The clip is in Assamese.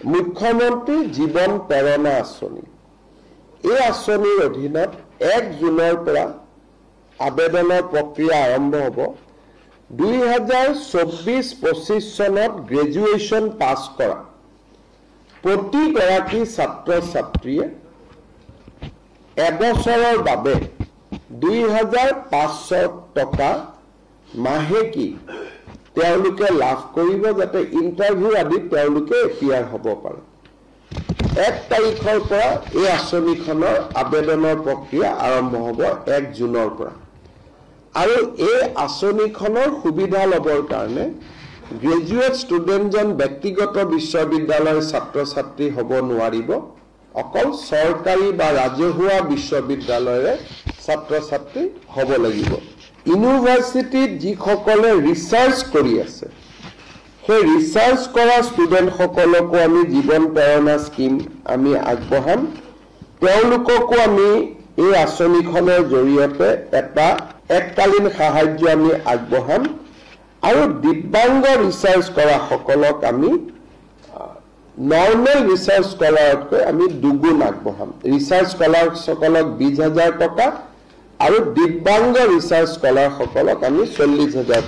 মুখ্যমন্ত্ৰী জীৱন প্ৰেৰণা আঁচনি এই আঁচনিৰ অধীনত 1 জুনৰ পৰা আবেদনৰ প্ৰক্ৰিয়া আৰম্ভ হ'ব 2024-25 চনত গ্ৰেজুৱেশ্যন পাছ কৰা প্ৰতিগৰাকী ছাত্ৰ-ছাত্ৰীয়ে এবছৰৰ বাবে 2500 টকা মাহেকী তেওঁলোকে লাভ কৰিব যাতে ইন্টাৰভিউ আদি তেওঁলোকে এপিয়াৰ হ'ব পাৰে 1 তাৰিখৰ পৰা এই আঁচনিখনৰ আবেদনৰ প্ৰক্ৰিয়া আৰম্ভ হ'ব 1 জুনৰ পৰা আৰু এই আঁচনিখনৰ সুবিধা লবৰ কাৰণে গ্ৰেজুৱেট ষ্টুডেণ্টজন ব্যক্তিগত বিশ্ববিদ্যালয়ৰ ছাত্ৰ-ছাত্ৰী হ'ব নোৱাৰিব অকল চৰকাৰী বা ৰাজহুৱা বিশ্ববিদ্যালয়ৰে ছাত্ৰ-ছাত্ৰী হ'ব লাগিব ইউনিভাৰ্চিটিত যিসকলে ৰিচাৰ্চ কৰি আছে সেই ৰিচাৰ্চ কৰা ষ্টুডেণ্টসকলকো আমি জীৱন প্ৰেৰণা স্কিম আমি আগবঢ়াম তেওঁলোককো আমি এই আঁচনিখনৰ জৰিয়তে এটা এককালীন সাহায্য আমি আগবঢ়াম আৰু দিব্যাংগ ৰিচাৰ্চ কৰা সকলক আমি নৰ্মেল ৰিচাৰ্চ স্কলাৰতকৈ আমি দুগুণ আগবঢ়াম ৰিচাৰ্চ স্কলাৰ সকলক 20,000 টকা আৰু দিব্যাংগ ৰিচাৰ্চ স্কলাৰ সকলক আমি 40,000